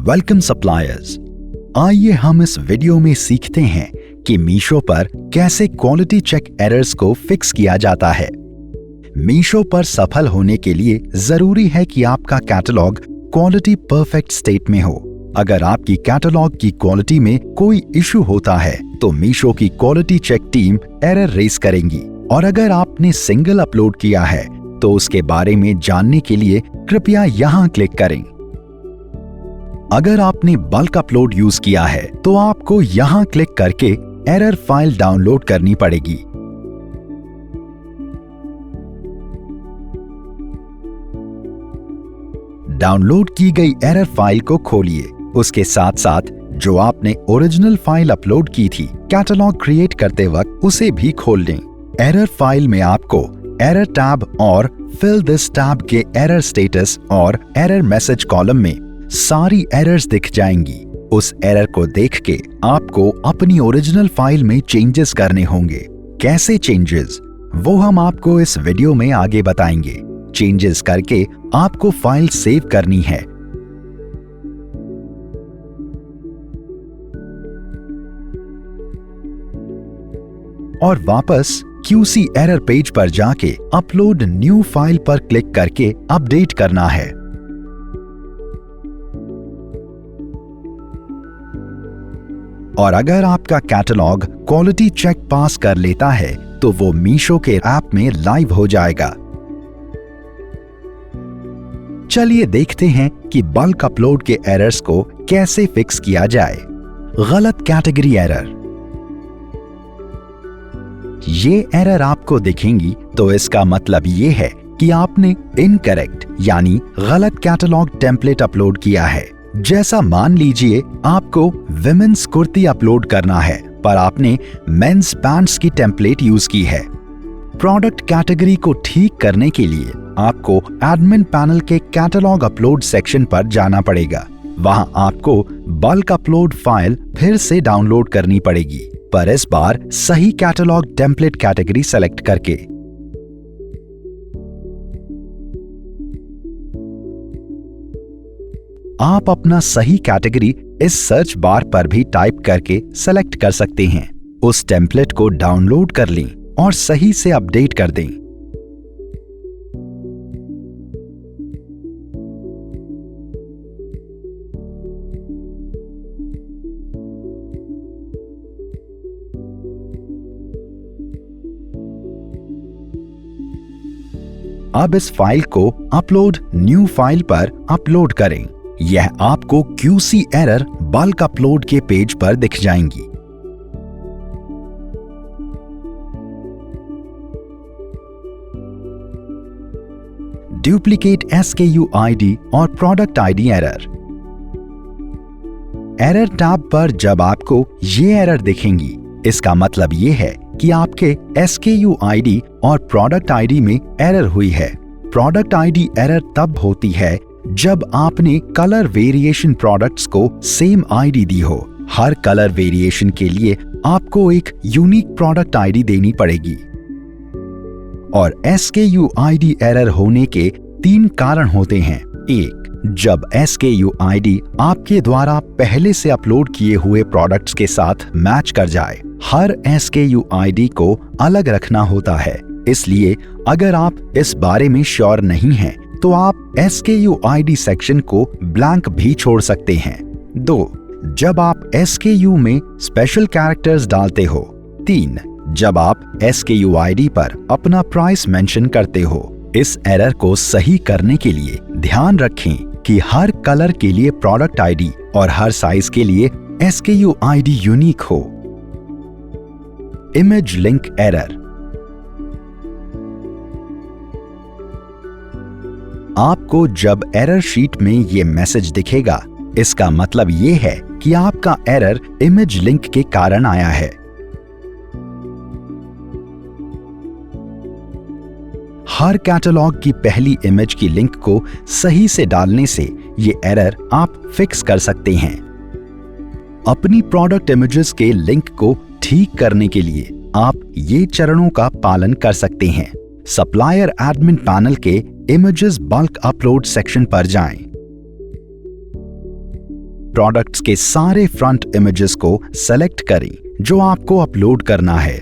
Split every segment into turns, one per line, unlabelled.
Welcome suppliers. आइए हम इस वीडियो में सीखते हैं कि मीशो पर कैसे क्वालिटी चेक एरर्स को फिक्स किया जाता है। मीशो पर सफल होने के लिए जरूरी है कि आपका कैटलॉग क्वालिटी परफेक्ट स्टेट में हो। अगर आपकी कैटलॉग की क्वालिटी में कोई इशू होता है तो मीशो की quality check team error raise करेंगी, और अगर आपने सिंगल अपलोड किया है तो उसके बारे में जानने के लिए कृपया यहां क्लिक करें। अगर आपने बल्क अपलोड यूज किया है तो आपको यहां क्लिक करके एरर फाइल डाउनलोड करनी पड़ेगी। डाउनलोड की गई एरर फाइल को खोलिए। उसके साथ साथ जो आपने ओरिजिनल फाइल अपलोड की थी कैटलॉग क्रिएट करते वक्त उसे भी खोल लें। एरर फाइल में आपको एरर टैब और फिल दिस टैब के एरर स्टेटस और एरर मैसेज कॉलम में सारी एरर्स दिख जाएंगी। उस एरर को देख के आपको अपनी ओरिजिनल फाइल में चेंजेस करने होंगे। कैसे चेंजेस, वो हम आपको इस वीडियो में आगे बताएंगे। चेंजेस करके आपको फाइल सेव करनी है। और वापस QC एरर पेज पर जाके अपलोड न्यू फाइल पर क्लिक करके अपडेट करना है। और अगर आपका कैटलॉग क्वालिटी चेक पास कर लेता है तो वो मीशो के ऐप में लाइव हो जाएगा। चलिए देखते हैं कि बल्क अपलोड के एरर्स को कैसे फिक्स किया जाए। गलत कैटेगरी एरर। ये एरर आपको दिखेंगी तो इसका मतलब ये है कि आपने इनकरेक्ट यानी गलत कैटलॉग टेम्पलेट अपलोड किया है। जैसा मान लीजिए आपको विमेन्स कुर्ती अपलोड करना है पर आपने मेंस पैंट्स की टेम्पलेट यूज की है। प्रोडक्ट कैटेगरी को ठीक करने के लिए आपको एडमिन पैनल के कैटलॉग अपलोड सेक्शन पर जाना पड़ेगा। वहां आपको बल्क अपलोड फाइल फिर से डाउनलोड करनी पड़ेगी, पर इस बार सही कैटलॉग टेम्पलेट कैटेगरी सेलेक्ट करके। आप अपना सही कैटेगरी इस सर्च बार पर भी टाइप करके सेलेक्ट कर सकते हैं। उस टेम्पलेट को डाउनलोड कर लें और सही से अपडेट कर दें। अब इस फाइल को अपलोड न्यू फाइल पर अपलोड करें। यह आपको QC एरर बल्क अपलोड के पेज पर दिख जाएंगी। डुप्लीकेट SKU ID और product ID error. Error tab पर जब आपको ये एरर दिखेंगी, इसका मतलब ये है कि आपके SKU ID और प्रोडक्ट ID में एरर हुई है। प्रोडक्ट ID एरर तब होती है जब आपने कलर वेरिएशन प्रोडक्ट्स को सेम ID दी हो। हर कलर वेरिएशन के लिए आपको एक यूनिक प्रोडक्ट ID देनी पड़ेगी। और SKU ID एरर होने के 3 कारण होते हैं। 1. जब SKU ID आपके द्वारा पहले से अपलोड किए हुए प्रोडक्ट्स के साथ मैच कर जाए। हर SKU ID को अलग रखना होता है, इसलिए अगर आप इस बारे में श्योर नहीं हैं तो आप SKU ID सेक्शन को ब्लैंक भी छोड़ सकते हैं। 2. जब आप SKU में स्पेशल कैरेक्टर्स डालते हो। 3. जब आप SKU ID पर अपना प्राइस मेंशन करते हो। इस एरर को सही करने के लिए ध्यान रखें कि हर कलर के लिए प्रोडक्ट ID और हर साइज के लिए SKU ID यूनिक हो। Image link error. आपको जब एरर शीट में ये मैसेज दिखेगा, इसका मतलब ये है कि आपका एरर इमेज लिंक के कारण आया है। हर कैटलॉग की पहली इमेज की लिंक को सही से डालने से ये एरर आप फिक्स कर सकते हैं। अपनी प्रोडक्ट इमेजेस के लिंक को ठीक करने के लिए आप ये चरणों का पालन कर सकते हैं। सप्लायर एडमिन पैनल के इमेजेस बल्क अपलोड सेक्शन पर जाएं। प्रोडक्ट्स के सारे फ्रंट इमेजेस को सेलेक्ट करें जो आपको अपलोड करना है।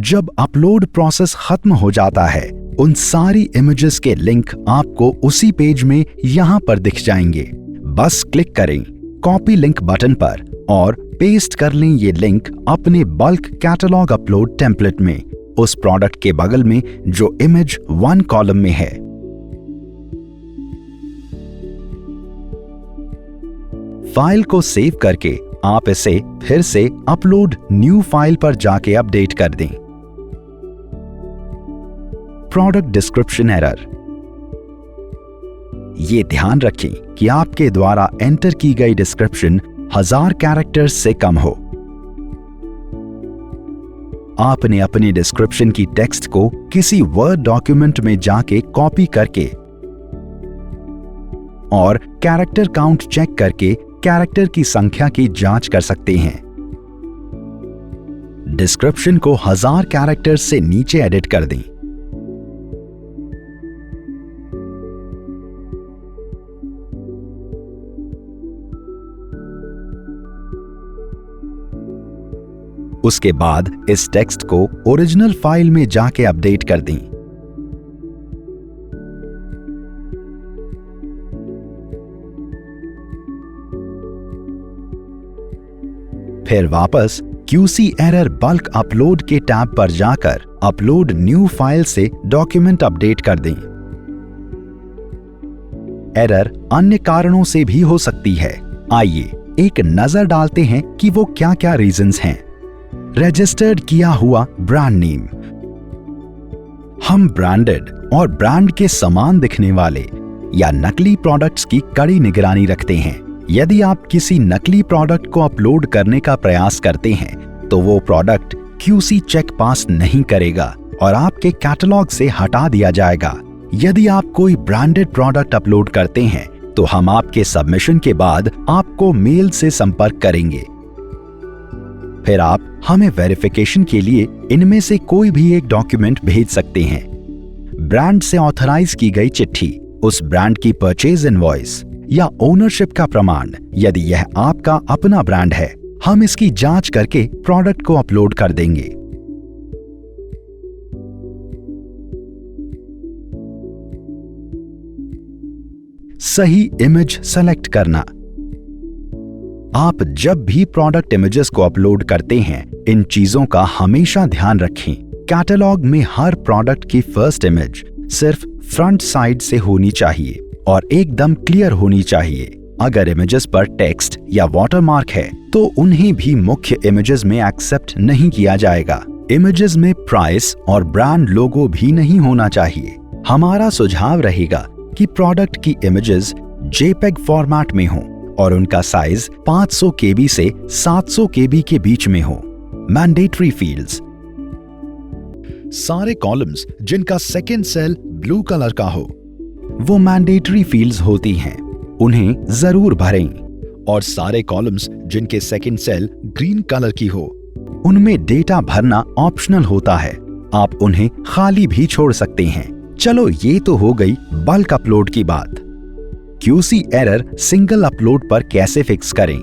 जब अपलोड प्रोसेस खत्म हो जाता है, उन सारी इमेजेस के लिंक आपको उसी पेज में यहां पर दिख जाएंगे। बस क्लिक करें कॉपी लिंक बटन पर और पेस्ट कर लें ये लिंक अपने बल्क कैटलॉग अपलोड टेम्पलेट में, उस प्रोडक्ट के बगल में जो इमेज 1 कॉलम में है। फाइल को सेव करके आप इसे फिर से अपलोड न्यू फाइल पर जाके अपडेट कर दें। Product description error. ये ध्यान रखें कि आपके द्वारा एंटर की गई डिस्क्रिप्शन 1000 कैरेक्टर्स से कम हो। आपने अपने डिस्क्रिप्शन की टेक्स्ट को किसी वर्ड डॉक्यूमेंट में जाके कॉपी करके और कैरेक्टर काउंट चेक करके कैरेक्टर की संख्या की जांच कर सकते हैं। डिस्क्रिप्शन को 1000 कैरेक्टर्स से नीचे एडिट कर दें। उसके बाद इस टेक्स्ट को ओरिजिनल फाइल में जाके अपडेट कर दें। फिर वापस QC एरर बल्क अपलोड के टैब पर जाकर अपलोड न्यू फाइल से डॉक्यूमेंट अपडेट कर दें। एरर अन्य कारणों से भी हो सकती है। आइए एक नजर डालते हैं कि वो क्या क्या रीजंस हैं। रजिस्टर्ड किया हुआ ब्रांड नेम। हम ब्रांडेड और ब्रांड के समान दिखने वाले या नकली प्रोडक्ट्स की कड़ी निगरानी रखते हैं। यदि आप किसी नकली प्रोडक्ट को अपलोड करने का प्रयास करते हैं तो वो प्रोडक्ट QC चेक पास नहीं करेगा और आपके कैटलॉग से हटा दिया जाएगा। यदि आप कोई ब्रांडेड प्रोडक्ट अपलोड करते हैं तो हम आपके सबमिशन के बाद आपको मेल से संपर्क करेंगे। फिर आप हमें वेरिफिकेशन के लिए इनमें से कोई भी एक डॉक्यूमेंट भेज सकते हैं। ब्रांड से ऑथराइज की गई चिट्ठी, उस ब्रांड की परचेज इनवॉइस या ओनरशिप का प्रमाण यदि यह आपका अपना ब्रांड है। हम इसकी जांच करके प्रोडक्ट को अपलोड कर देंगे। सही इमेज सेलेक्ट करना। आप जब भी प्रोडक्ट इमेजेस को अपलोड करते हैं, इन चीजों का हमेशा ध्यान रखें। कैटलॉग में हर प्रोडक्ट की फर्स्ट इमेज सिर्फ फ्रंट साइड से होनी चाहिए और एकदम क्लियर होनी चाहिए। अगर इमेजेस पर टेक्स्ट या वाटरमार्क है तो उन्हें भी मुख्य इमेजेस में एक्सेप्ट नहीं किया जाएगा। इमेजेस में प्राइस और ब्रांड लोगो भी नहीं होना चाहिए। हमारा सुझाव रहेगा कि प्रोडक्ट की इमेजेस JPEG फॉर्मेट में हों और उनका साइज 500 KB से 700 KB के बीच में हो। Mandatory fields. सारे कॉलम्स जिनका सेकेंड सेल ब्लू कलर का हो वो मैंडेटरी फील्ड्स होती हैं, उन्हें जरूर भरें। और सारे कॉलम्स जिनके सेकेंड सेल ग्रीन कलर की हो उनमें डेटा भरना ऑप्शनल होता है, आप उन्हें खाली भी छोड़ सकते हैं। चलो ये तो हो गई बल्क अपलोड की बात। QC एरर सिंगल अपलोड पर कैसे फिक्स करें?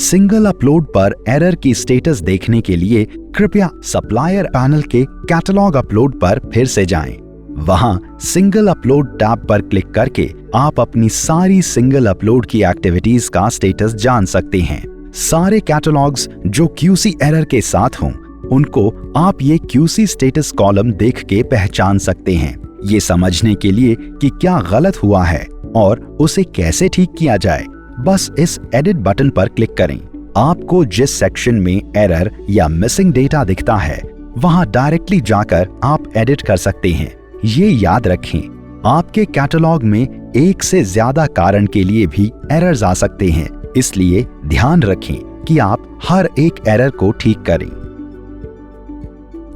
सिंगल अपलोड पर एरर की स्टेटस देखने के लिए कृपया सप्लायर पैनल के कैटलॉग अपलोड पर फिर से जाएं। वहां सिंगल अपलोड टैब पर क्लिक करके आप अपनी सारी सिंगल अपलोड की एक्टिविटीज का स्टेटस जान सकते हैं। सारे कैटलॉग्स जो QC एरर के साथ हों उनको आप ये QC स्टेटस कॉलम देख के पहचान सकते हैं, ये समझने के लिए कि क्या गलत हुआ है और उसे कैसे ठीक किया जाए। बस इस एडिट बटन पर क्लिक करें। आपको जिस सेक्शन में एरर या मिसिंग डेटा दिखता है वहां डायरेक्टली जाकर आप एडिट कर सकते हैं। ये याद रखें, आपके कैटलॉग में एक से ज्यादा कारण के लिए भी एरर्स आ सकते हैं, इसलिए ध्यान रखें कि आप हर एक एरर को ठीक करें।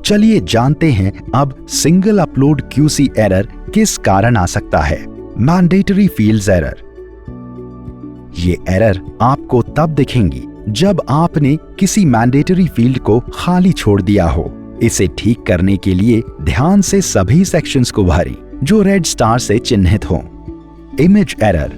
चलिए जानते हैं अब सिंगल अपलोड QC एरर किस कारण आ सकता है। Mandatory fields error. ये एरर आपको तब दिखेंगी जब आपने किसी मैंडेटरी फील्ड को खाली छोड़ दिया हो। इसे ठीक करने के लिए ध्यान से सभी सेक्शंस को भरें जो रेड स्टार से चिन्हित हों। Image error.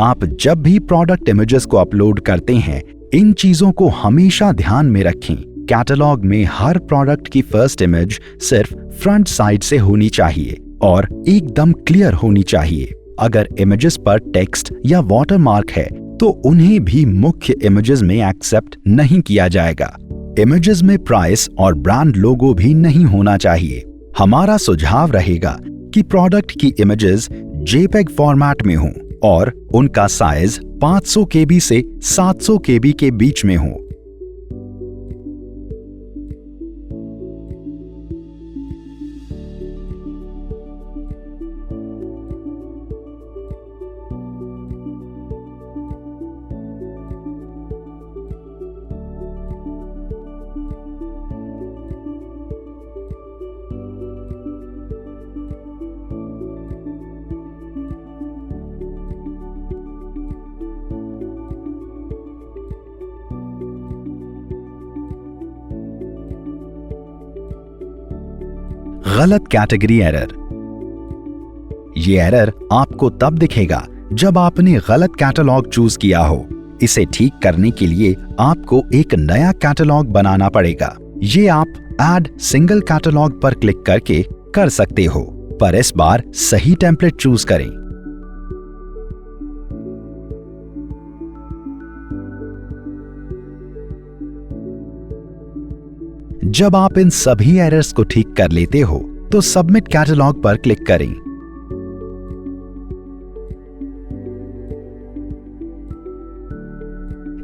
आप जब भी प्रोडक्ट इमेजेस को अपलोड करते हैं, इन चीजों को हमेशा ध्यान में रखें। कैटलॉग में हर प्रोडक्ट की फर्स्ट इमेज सिर्फ फ्रंट साइड से होनी चाहिए और एकदम क्लियर होनी चाहिए। अगर इमेजेस पर टेक्स्ट या वाटरमार्क है तो उन्हें भी मुख्य इमेजेस में एक्सेप्ट नहीं किया जाएगा। इमेजेस में प्राइस और ब्रांड लोगो भी नहीं होना चाहिए। हमारा सुझाव रहेगा कि प्रोडक्ट की इमेजेस JPEG फॉर्मेट में हों और उनका साइज 500 KB से 700 KB के बीच में हो। गलत कैटेगरी एरर। ये एरर आपको तब दिखेगा जब आपने गलत कैटलॉग चूज किया हो। इसे ठीक करने के लिए आपको एक नया कैटलॉग बनाना पड़ेगा। ये आप ऐड सिंगल कैटलॉग पर क्लिक करके कर सकते हो, पर इस बार सही टेम्पलेट चूज करें। जब आप इन सभी एरर्स को ठीक कर लेते हो तो सबमिट कैटलॉग पर क्लिक करें।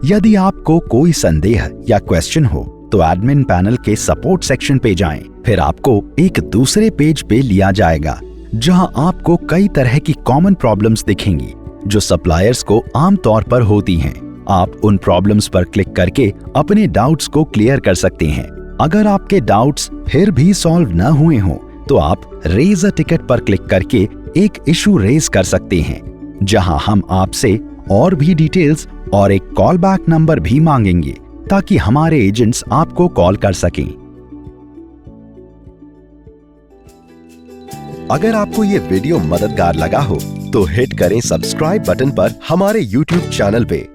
यदि आपको कोई संदेह या क्वेश्चन हो तो एडमिन पैनल के सपोर्ट सेक्शन पे जाएं। फिर आपको एक दूसरे पेज पे लिया जाएगा जहां आपको कई तरह की कॉमन प्रॉब्लम्स दिखेंगी जो सप्लायर्स को आमतौर पर होती हैं। आप उन प्रॉब्लम्स पर क्लिक करके अपने डाउट्स को क्लियर कर सकते हैं। अगर आपके डाउट्स फिर भी सॉल्व न हुए हों तो आप रेज अ टिकट पर क्लिक करके एक इशू रेज कर सकते हैं, जहां हम आपसे और भी डिटेल्स और एक कॉल बैक नंबर भी मांगेंगे ताकि हमारे एजेंट्स आपको कॉल कर सकें।
अगर आपको ये वीडियो मददगार लगा हो तो हिट करें सब्सक्राइब बटन पर हमारे YouTube चैनल पे